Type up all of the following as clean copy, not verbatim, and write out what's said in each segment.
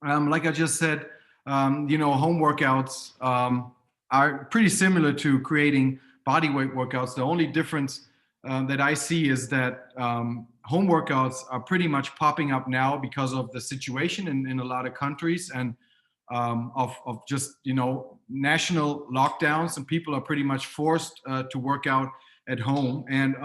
Like I just said, home workouts are pretty similar to creating body weight workouts. The only difference that I see is that home workouts are pretty much popping up now because of the situation in a lot of countries, and of just national lockdowns, and people are pretty much forced to work out at home. And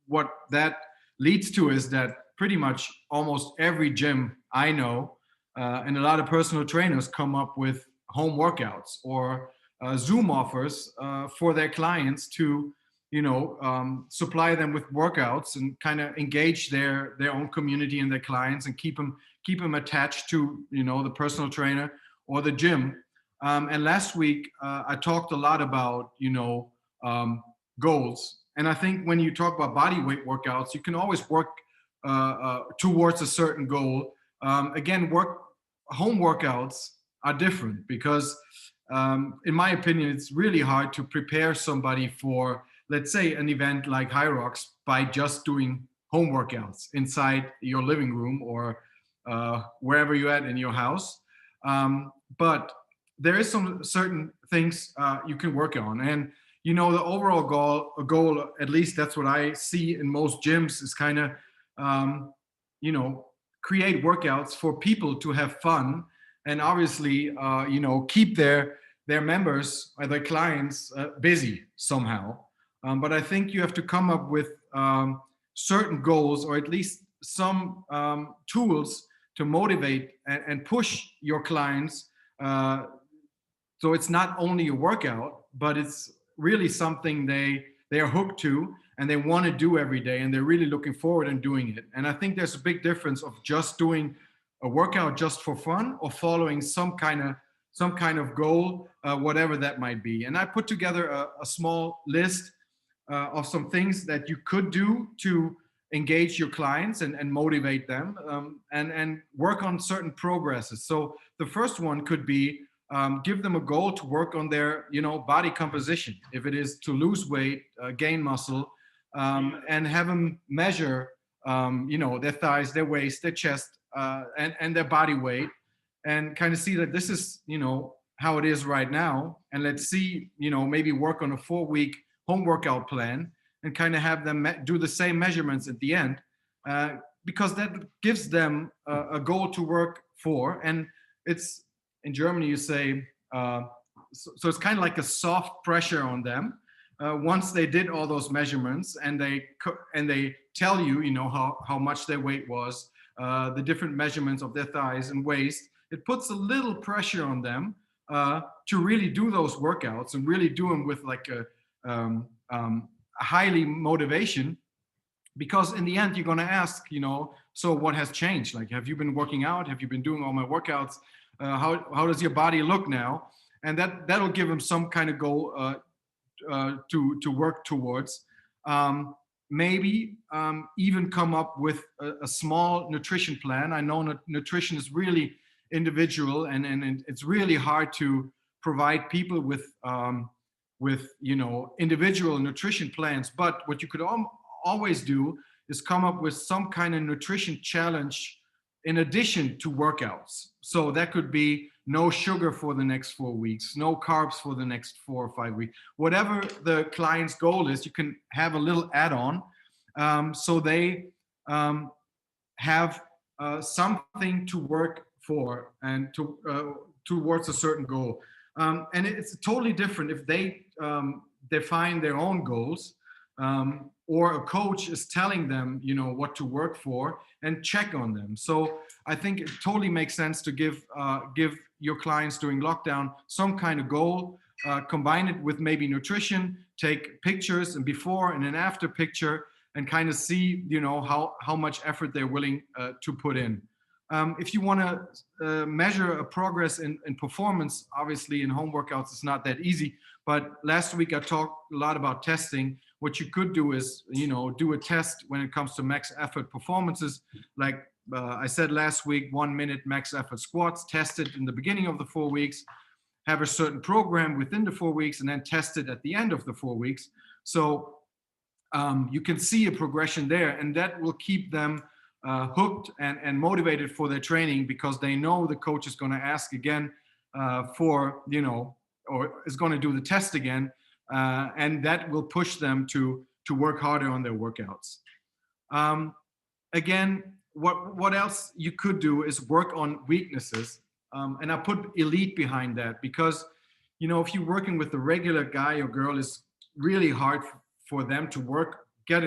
what that leads to is that pretty much almost every gym I know, and a lot of personal trainers come up with home workouts or Zoom offers for their clients to, supply them with workouts and kind of engage their own community and their clients, and keep them attached to the personal trainer or the gym. And last week I talked a lot about goals, and I think when you talk about body weight workouts, you can always work towards a certain goal. Again, home workouts are different because, in my opinion, it's really hard to prepare somebody for, let's say, an event like HYROX by just doing home workouts inside your living room or wherever you're at in your house. But there is some certain things you can work on, and the overall goal, at least that's what I see in most gyms, is kind of create workouts for people to have fun, and obviously keep their members or their clients busy somehow. But I think you have to come up with certain goals, or at least some tools to motivate and push your clients. So it's not only a workout, but it's really something they are hooked to and they want to do every day, and they're really looking forward and doing it. And I think there's a big difference of just doing a workout just for fun or following some kind of goal, whatever that might be. And I put together a small list of some things that you could do to engage your clients and motivate them, and work on certain progresses. So the first one could be, give them a goal to work on their body composition. If it is to lose weight, gain muscle, and have them measure their thighs, their waist, their chest, and their body weight, and kind of see that this is how it is right now, and let's see, maybe work on a 4-week home workout plan and kind of have them do the same measurements at the end, because that gives them a goal to work for. And it's, in Germany you say, so it's kind of like a soft pressure on them once they did all those measurements, and they tell how much their weight was, the different measurements of their thighs and waist. It puts a little pressure on them to really do those workouts and really do them with like a highly motivation, because in the end you're going to ask, so what has changed? Like, have you been working out? Have you been doing all my workouts? How does your body look now? And that'll give them some kind of goal to work towards. Maybe even come up with a small nutrition plan. I know nutrition is really individual, and it's really hard to provide people with individual nutrition plans. But what you could always do is come up with some kind of nutrition challenge in addition to workouts. So that could be no sugar for the next 4 weeks, no carbs for the next 4 or 5 weeks. Whatever the client's goal is, you can have a little add-on, so they have something to work for and towards a certain goal. And it's totally different if they define their own goals, or a coach is telling them, what to work for and check on them. So I think it totally makes sense to give your clients during lockdown some kind of goal, combine it with maybe nutrition, take pictures and before and an after picture, and kind of see, how much effort they're willing to put in. If you want to measure a progress in performance, obviously in home workouts, it's not that easy. But last week I talked a lot about testing. What you could do is, do a test when it comes to max effort performances. Like I said last week, 1 minute max effort squats, test it in the beginning of the 4 weeks, have a certain program within the 4 weeks, and then test it at the end of the 4 weeks. So you can see a progression there, and that will keep them hooked and motivated for their training because they know the coach is going to ask again for, or is going to do the test again. And that will push them to work harder on their workouts. Again, what else you could do is work on weaknesses. And I put elite behind that because, if you're working with the regular guy or girl, it's really hard for them to get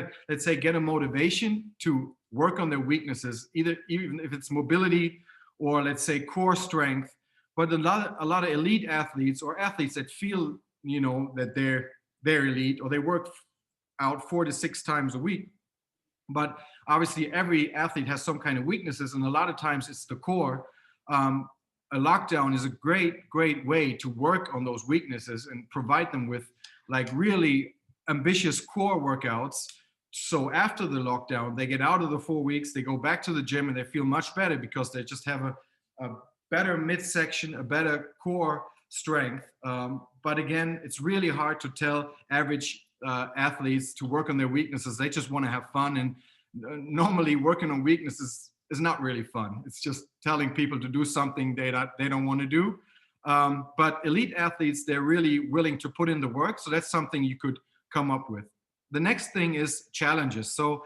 a motivation to work on their weaknesses, even if it's mobility or let's say core strength. But a lot of elite athletes or athletes that feel, that they're elite, or they work out 4 to 6 times a week. But obviously every athlete has some kind of weaknesses, and a lot of times it's the core. A lockdown is a great way to work on those weaknesses and provide them with like really ambitious core workouts. So after the lockdown, they get out of the 4 weeks, they go back to the gym, and they feel much better because they just have a better midsection, a better core strength. But again, it's really hard to tell average athletes to work on their weaknesses. They just want to have fun, and normally working on weaknesses is not really fun. It's just telling people to do something they don't want to do. But elite athletes, they're really willing to put in the work. So that's something you could come up with. The next thing is challenges. So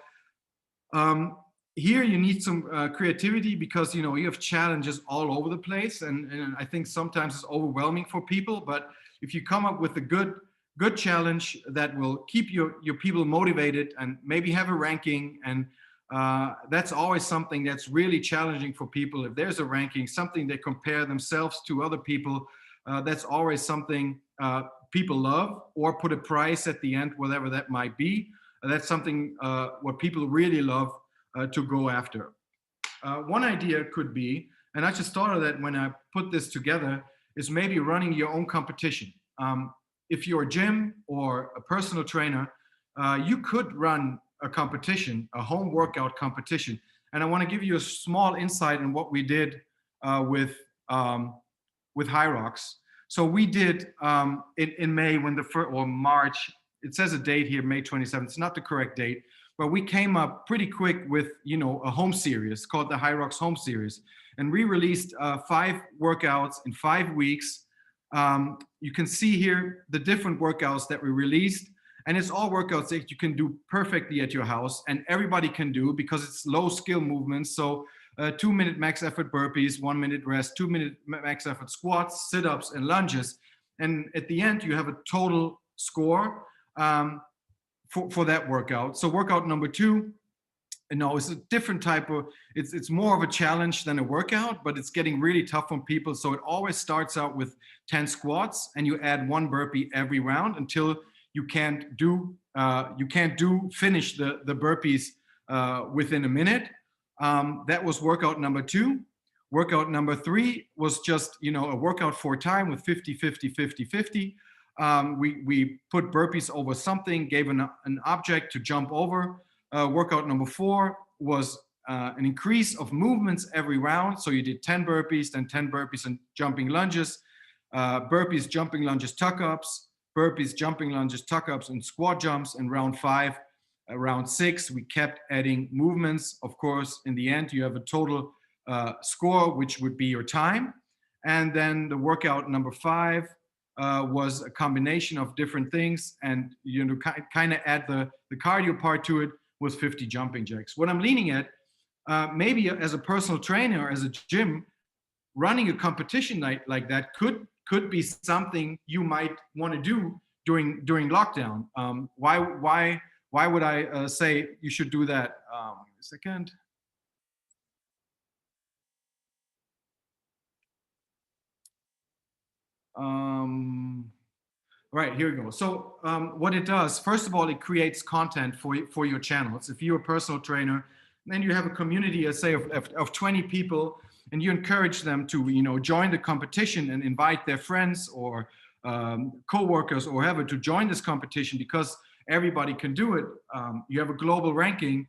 here you need some creativity because, you have challenges all over the place. And I think sometimes it's overwhelming for people. But if you come up with a good challenge that will keep your people motivated and maybe have a ranking, and that's always something that's really challenging for people. If there's a ranking, something they compare themselves to other people, that's always something people love, or put a price at the end, whatever that might be. That's something what people really love to go after. One idea could be, and I just thought of that when I put this together, is maybe running your own competition. If you're a gym or a personal trainer, you could run a competition, a home workout competition. And I want to give you a small insight in what we did with HYROX. So we did in May, or March, it says a date here, May 27th. It's not the correct date, but we came up pretty quick with, a home series called the HYROX Home Series. And we released 5 workouts in 5 weeks. You can see here the different workouts that we released. And it's all workouts that you can do perfectly at your house, and everybody can do because it's low skill movements. So 2-minute max effort burpees, 1-minute rest, 2-minute max effort squats, sit-ups, and lunges. And at the end, you have a total score for that workout. So workout number 2, it's a different type of, it's more of a challenge than a workout, but it's getting really tough on people. So it always starts out with 10 squats, and you add 1 burpee every round until you can't finish the burpees within a minute. That was workout number 2. Workout number 3 was just, a workout for time with 50, 50, 50, 50. We put burpees over something, gave an object to jump over. Workout number 4 was an increase of movements every round. So you did 10 burpees, then 10 burpees and jumping lunges, burpees, jumping lunges, tuck-ups, burpees, jumping lunges, tuck-ups, and squat jumps. And round 5, round 6, we kept adding movements. Of course, in the end, you have a total score, which would be your time. And then the workout number 5 was a combination of different things. And, kind of add the cardio part to it, was 50 jumping jacks. What I'm leaning at, maybe as a personal trainer, as a gym, running a competition night like that could be something you might want to do during lockdown. Why would I say you should do that? A second. Right, here we go. So what it does, first of all, it creates content for your channels. If you're a personal trainer, then you have a community, let's say, of 20 people, and you encourage them to, join the competition and invite their friends or co-workers or whoever to join this competition, because everybody can do it. You have a global ranking.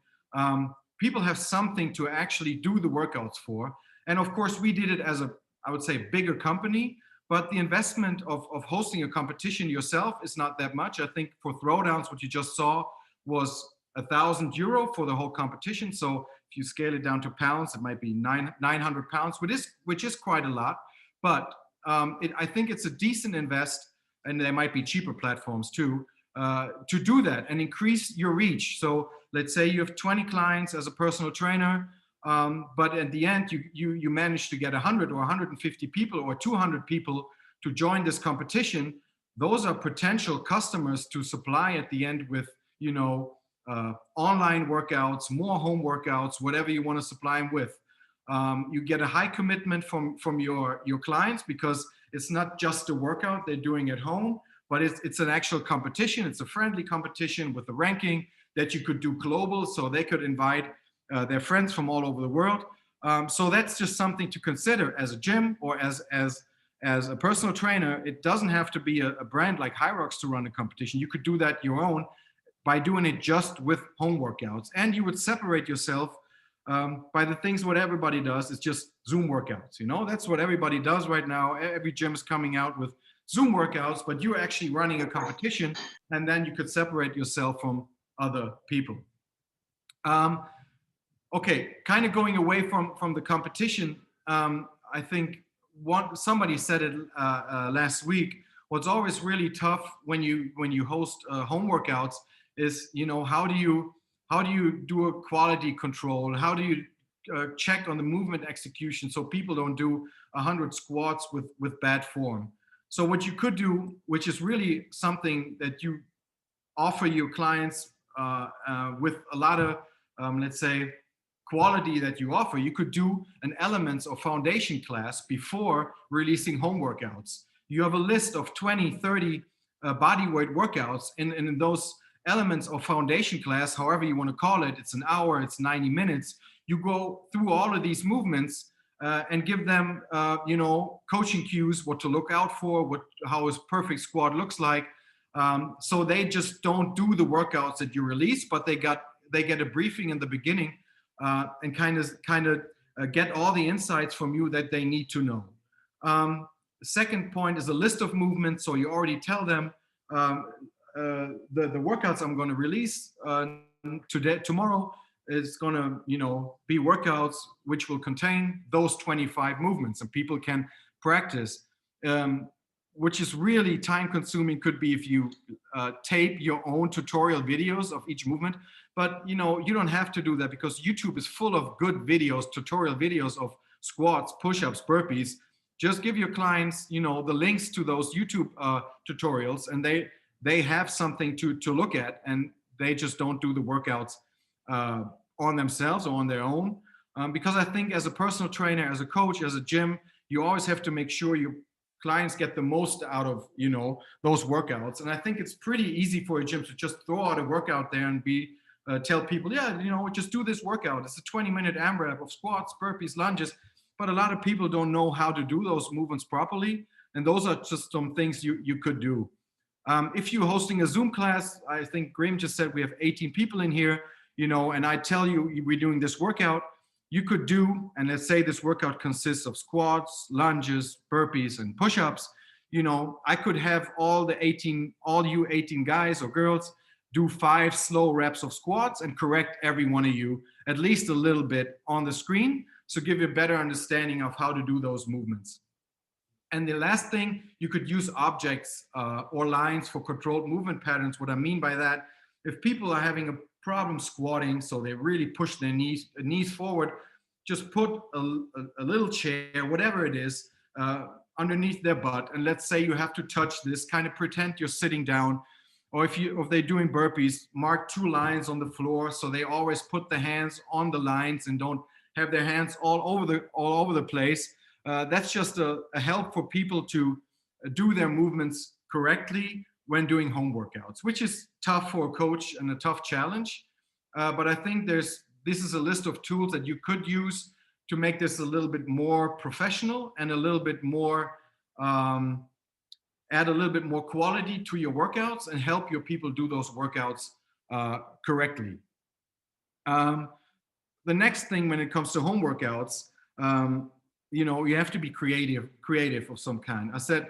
People have something to actually do the workouts for. And of course, we did it as I would say, bigger company. But the investment of hosting a competition yourself is not that much. I think for throwdowns, what you just saw was €1,000 for the whole competition. So if you scale it down to pounds, it might be 900 pounds, which is quite a lot. But I think it's a decent invest, and there might be cheaper platforms too, to do that and increase your reach. So let's say you have 20 clients as a personal trainer, but at the end you manage to get 100 or 150 people or 200 people to join this competition. Those are potential customers to supply at the end with, online workouts, more home workouts, whatever you want to supply them with. You get a high commitment from your clients, because it's not just a workout they're doing at home, but it's an actual competition. It's a friendly competition with a ranking that you could do global, so they could invite their friends from all over the world. So that's just something to consider as a gym or as a personal trainer. It doesn't have to be a brand like HYROX to run a competition. You could do that your own by doing it just with home workouts, and you would separate yourself by the things what everybody does is just Zoom workouts. That's what everybody does right now. Every gym is coming out with Zoom workouts, but you're actually running a competition, and then you could separate yourself from other people. Okay, kind of going away from the competition. I think somebody said it last week. What's always really tough when you host home workouts is, how do you do a quality control? How do you check on the movement execution so people don't do 100 squats with bad form? So what you could do, which is really something that you offer your clients with a lot of, let's say, quality that you offer, you could do an elements or foundation class before releasing home workouts. You have a list of 20, 30 body weight workouts, in those elements of foundation class, however you want to call it. It's an hour, it's 90 minutes. You go through all of these movements and give them, coaching cues, what to look out for, how a perfect squat looks like. So they just don't do the workouts that you release, but they get a briefing in the beginning and kind of get all the insights from you that they need to know. The second point is a list of movements. So you already tell them the workouts I'm going to release tomorrow is going to be workouts which will contain those 25 movements, and people can practice, which is really time consuming. Could be if you tape your own tutorial videos of each movement, but you don't have to do that, because YouTube is full of good videos, tutorial videos of squats, push-ups, burpees. Just give your clients the links to those YouTube tutorials, and they have something to look at, and they just don't do the workouts on themselves or on their own. Because I think as a personal trainer, as a coach, as a gym, you always have to make sure your clients get the most out of those workouts. And I think it's pretty easy for a gym to just throw out a workout there and tell people, just do this workout. It's a 20-minute AMRAP of squats, burpees, lunges. But a lot of people don't know how to do those movements properly, and those are just some things you could do. If you're hosting a Zoom class, I think Graham just said we have 18 people in here, and I tell you we're doing this workout, you could do, and let's say this workout consists of squats, lunges, burpees, and push-ups. I could have all you 18 guys or girls do 5 slow reps of squats and correct every one of you at least a little bit on the screen, so give you a better understanding of how to do those movements. And the last thing, you could use objects or lines for controlled movement patterns. What I mean by that, if people are having a problem squatting, so they really push their knees forward, just put a little chair, whatever it is, underneath their butt. And let's say you have to touch this, kind of pretend you're sitting down. Or if they're doing burpees, mark 2 lines on the floor, so they always put the hands on the lines and don't have their hands all over the place. That's just a help for people to do their movements correctly when doing home workouts, which is tough for a coach and a tough challenge. But I think this is a list of tools that you could use to make this a little bit more professional and a little bit more, add a little bit more quality to your workouts and help your people do those workouts correctly. The next thing when it comes to home workouts, you have to be creative of some kind. I said,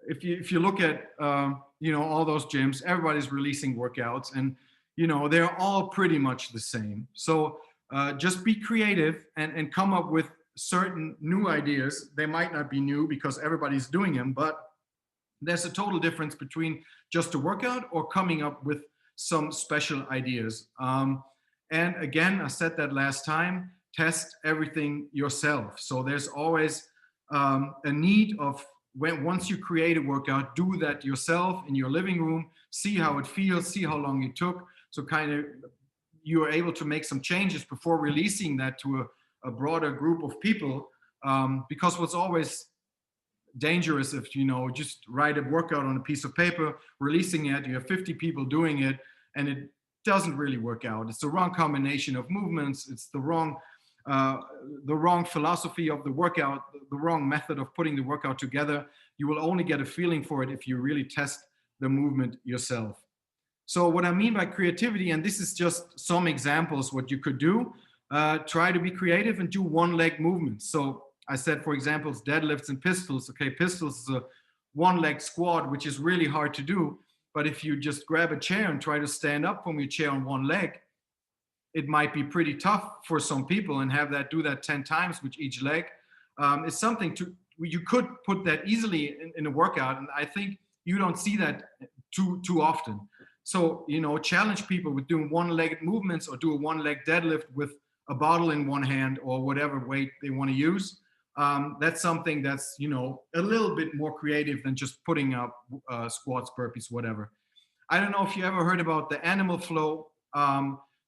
if you look at all those gyms, everybody's releasing workouts, and they're all pretty much the same. So just be creative and come up with certain new ideas. They might not be new because everybody's doing them, but there's a total difference between just a workout or coming up with some special ideas. And again, I said that last time, test everything yourself. So there's always a need of, once you create a workout, do that yourself in your living room, see how it feels, see how long it took. So kind of you are able to make some changes before releasing that to a broader group of people. Because what's always dangerous if just write a workout on a piece of paper, releasing it, you have 50 people doing it, and it doesn't really work out. It's the wrong combination of movements. It's the wrong philosophy of the workout, the wrong method of putting the workout together. You will only get a feeling for it if you really test the movement yourself. So what I mean by creativity, and this is just some examples what you could do, try to be creative and do one leg movements. So I said, for example, deadlifts and pistols. Okay, pistols is a one leg squat, which is really hard to do. But if you just grab a chair and try to stand up from your chair on one leg, it might be pretty tough for some people, and do that 10 times with each leg. It's something you could put that easily in a workout. And I think you don't see that too often. So, challenge people with doing one-legged movements, or do a one-leg deadlift with a bottle in one hand or whatever weight they want to use. That's something that's, a little bit more creative than just putting up squats, burpees, whatever. I don't know if you ever heard about the animal flow.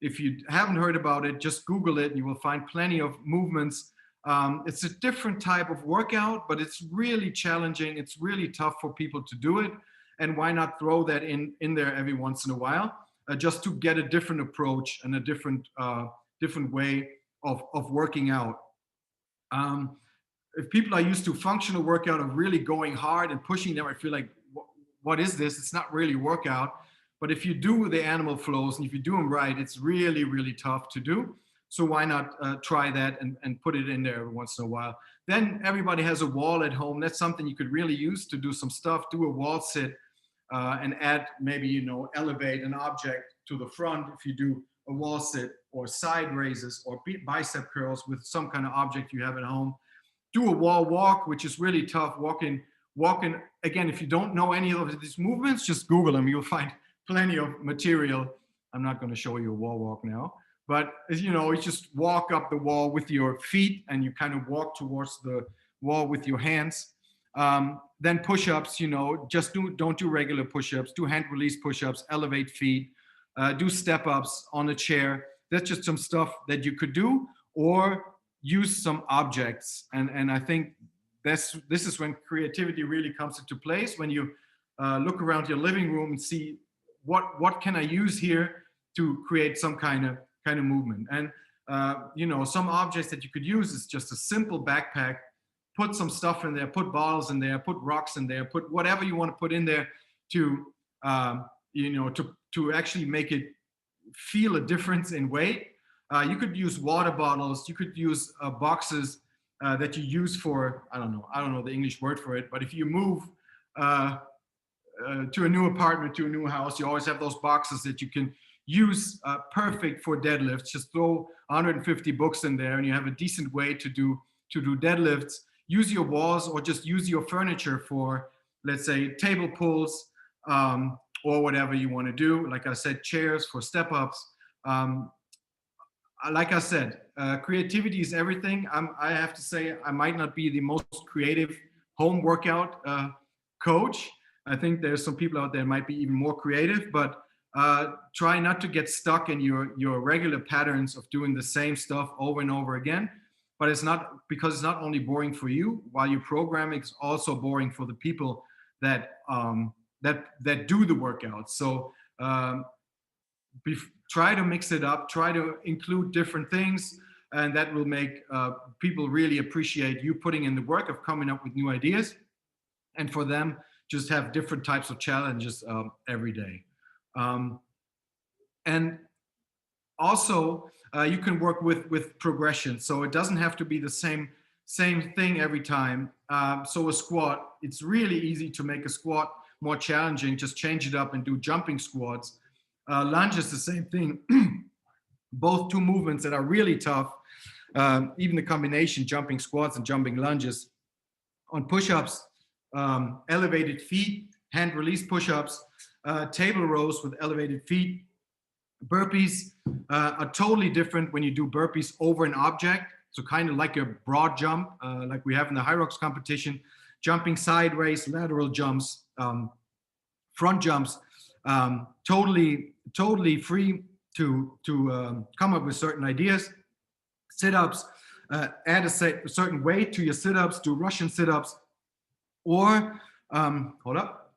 If you haven't heard about it, just Google it and you will find plenty of movements. It's a different type of workout, but it's really challenging. It's really tough for people to do it. And why not throw that in there every once in a while, just to get a different approach and a different way of working out. If people are used to functional workout of really going hard and pushing them, I feel like, what is this? It's not really workout. But if you do the animal flows and if you do them right, it's really, really tough to do. So why not try that and put it in there every once in a while? Then everybody has a wall at home. That's something you could really use to do some stuff. Do a wall sit and add maybe, elevate an object to the front if you do a wall sit, or side raises, or bicep curls with some kind of object you have at home. Do a wall walk, which is really tough. Walking. Again, if you don't know any of these movements, just Google them. You'll find plenty of material. I'm not going to show you a wall walk now, but you just walk up the wall with your feet and you kind of walk towards the wall with your hands. Then push-ups, just don't do regular push-ups. Do hand release push-ups, elevate feet, do step-ups on a chair. That's just some stuff that you could do, or use some objects. And I think this is when creativity really comes into place, when you look around your living room and see what can I use here to create some kind of movement. And some objects that you could use is just a simple backpack. Put some stuff in there, put bottles in there, put rocks in there, put whatever you want to put in there to actually make it feel a difference in weight. You could use water bottles. You could use boxes that you use for, I don't know the English word for it, but if you move to a new apartment, to a new house, you always have those boxes that you can use, perfect for deadlifts. Just throw 150 books in there and you have a decent way to do deadlifts. Use your walls, or just use your furniture for, let's say, table pulls, or whatever you want to do. Like I said, chairs for step-ups. Like I said, creativity is everything. I have to say, I might not be the most creative home workout coach. I think there's some people out there might be even more creative, but try not to get stuck in your regular patterns of doing the same stuff over and over again. But it's not only boring for you while you're programming, it's also boring for the people that do the workouts. So try to mix it up, try to include different things, and that will make people really appreciate you putting in the work of coming up with new ideas, and for them just have different types of challenges every day. And also you can work with progression, so it doesn't have to be the same thing every time. So a squat, it's really easy to make a squat more challenging. Just change it up and do jumping squats. Lunge is the same thing. both two movements that are really tough. Even the combination jumping squats and jumping lunges. On push-ups, elevated feet, hand release push-ups, table rows with elevated feet. Burpees are totally different when you do burpees over an object. So kind of like a broad jump, like we have in the HYROX competition, jumping sideways, lateral jumps, front jumps, totally free to come up with certain ideas. Sit-ups, add a certain weight to your sit-ups, do Russian sit-ups, or hold up.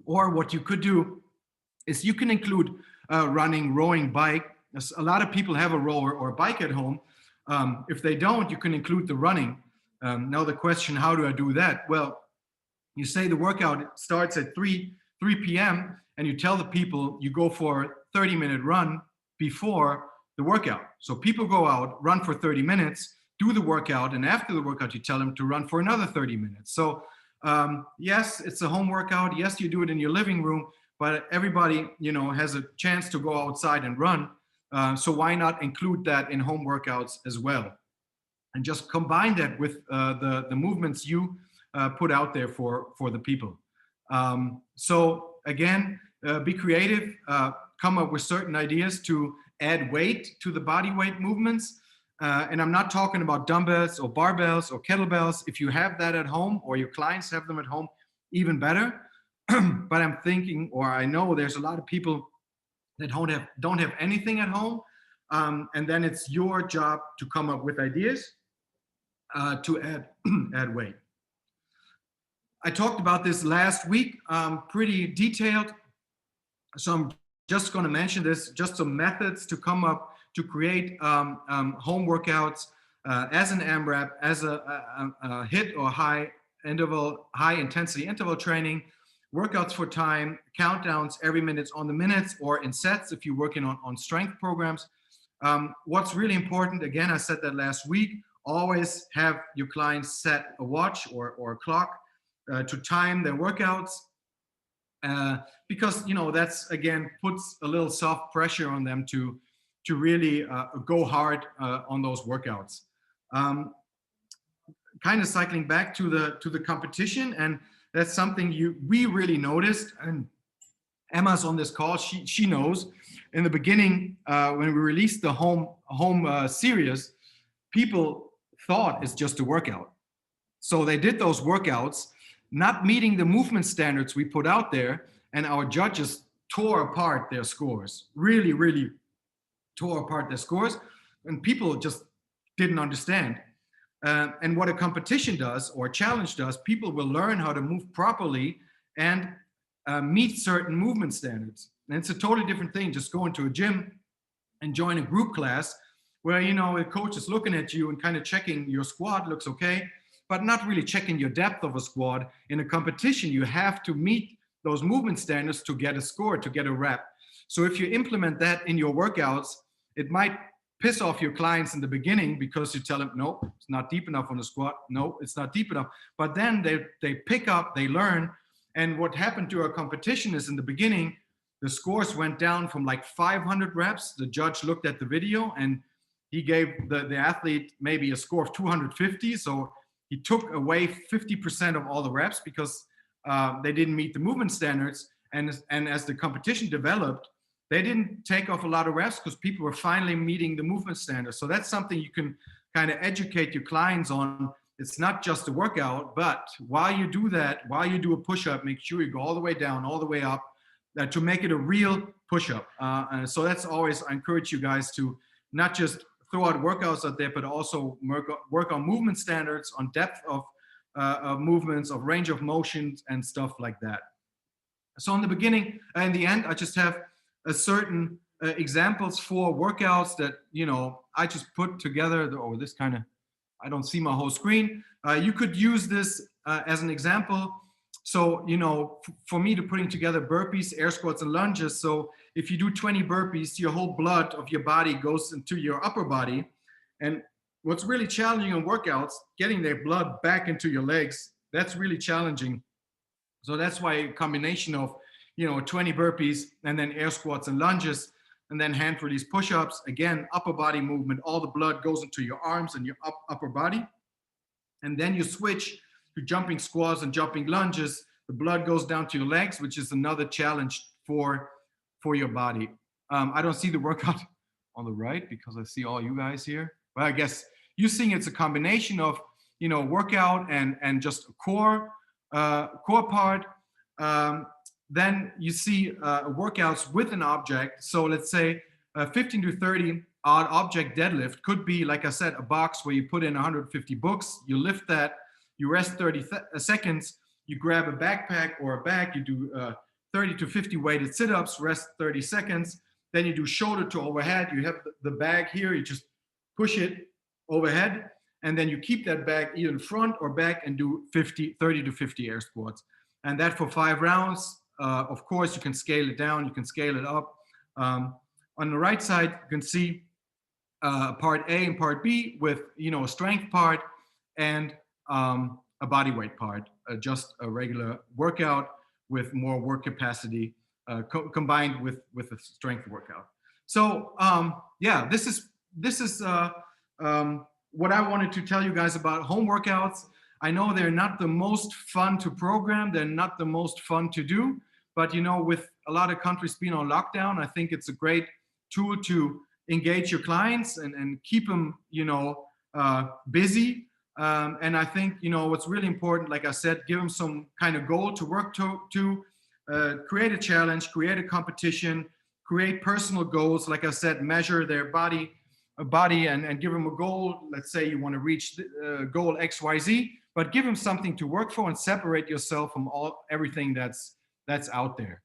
Or what you could do is you can include running, rowing, bike. A lot of people have a rower or a bike at home. If they don't, you can include the running. Now the question, how do I do that? Well, you say the workout starts at 3 p.m. and you tell the people you go for a 30-minute run before the workout. So people go out, run for 30 minutes, do the workout, and after the workout, you tell them to run for another 30 minutes. So yes, it's a home workout. Yes, you do it in your living room, but everybody, has a chance to go outside and run. So why not include that in home workouts as well? And just combine that with the movements you put out there for the people. So again, be creative, come up with certain ideas to add weight to the body weight movements. And I'm not talking about dumbbells or barbells or kettlebells. If you have that at home or your clients have them at home, even better. But I'm thinking, or I know there's a lot of people that don't have anything at home. And then it's your job to come up with ideas to add weight. I talked about this last week, pretty detailed. So I'm just going to mention this, just some methods to come up to create home workouts as an AMRAP, as a HIIT or high intensity interval training, workouts for time, countdowns every minute on the minutes or in sets if you're working on strength programs. What's really important, again, I said that last week, always have your clients set a watch or a clock to time their workouts. Because that's again puts a little soft pressure on them to really go hard on those workouts. Kind of cycling back to the competition, and that's something we really noticed. And Emma's on this call; she knows. In the beginning, when we released the home series, people thought it's just a workout, so they did those workouts, not meeting the movement standards we put out there, and our judges tore apart their scores, really tore apart their scores, and people just didn't understand. And what a competition does or a challenge does, people will learn how to move properly and meet certain movement standards. And it's a totally different thing, just going to a gym and join a group class where, a coach is looking at you and kind of checking your squat looks okay, but not really checking your depth of a squat. In a competition, you have to meet those movement standards to get a score, to get a rep. So if you implement that in your workouts, it might piss off your clients in the beginning because you tell them, no, it's not deep enough on the squat. No, it's not deep enough. But then they pick up, they learn. And what happened to our competition is in the beginning, the scores went down from like 500 reps. The judge looked at the video and he gave the athlete maybe a score of 250. So he took away 50% of all the reps because they didn't meet the movement standards. And as the competition developed, they didn't take off a lot of reps because people were finally meeting the movement standards. So that's something you can kind of educate your clients on. It's not just a workout, but while you do that, while you do a push-up, make sure you go all the way down, all the way up, to make it a real push-up. And so that's always, I encourage you guys to not just throw out workouts out there, but also work on movement standards, on depth of movements, of range of motions and stuff like that. So in the beginning, in the end, I just have a certain examples for workouts that, I just put together. This kind of, I don't see my whole screen. You could use this as an example. So, for me to putting together burpees, air squats, and lunges. So if you do 20 burpees, your whole blood of your body goes into your upper body. And what's really challenging in workouts, getting their blood back into your legs, that's really challenging. So that's why a combination of, 20 burpees and then air squats and lunges and then hand release push-ups. Again, upper body movement, all the blood goes into your arms and your upper body. And then you switch to jumping squats and jumping lunges. The blood goes down to your legs, which is another challenge for your body. I don't see the workout on the right because I see all you guys here. But I guess you're seeing it's a combination of, you know, workout and just a core part. Then you see workouts with an object. So let's say 15 to 30 odd object deadlift could be, like I said, a box where you put in 150 books, you lift that, you rest 30 seconds, you grab a backpack or a bag, you do 30 to 50 weighted sit-ups, rest 30 seconds, then you do shoulder to overhead, you have the bag here, you just push it overhead, and then you keep that bag either in front or back and do 30 to 50 air squats. And that for 5 rounds. Of course, you can scale it down, you can scale it up. On the right side, you can see part A and part B with, you know, a strength part and a body weight part, just a regular workout with more work capacity combined with a strength workout. So yeah, this is what I wanted to tell you guys about home workouts. I know they're not the most fun to program, they're not the most fun to do, but you know, with a lot of countries being on lockdown, I think it's a great tool to engage your clients and keep them, you know, busy. And I think, you know, what's really important, like I said, give them some kind of goal to work to create a challenge, create a competition, create personal goals. Like I said, measure their body and give them a goal. Let's say you want to reach goal XYZ, but give them something to work for and separate yourself from everything that's out there.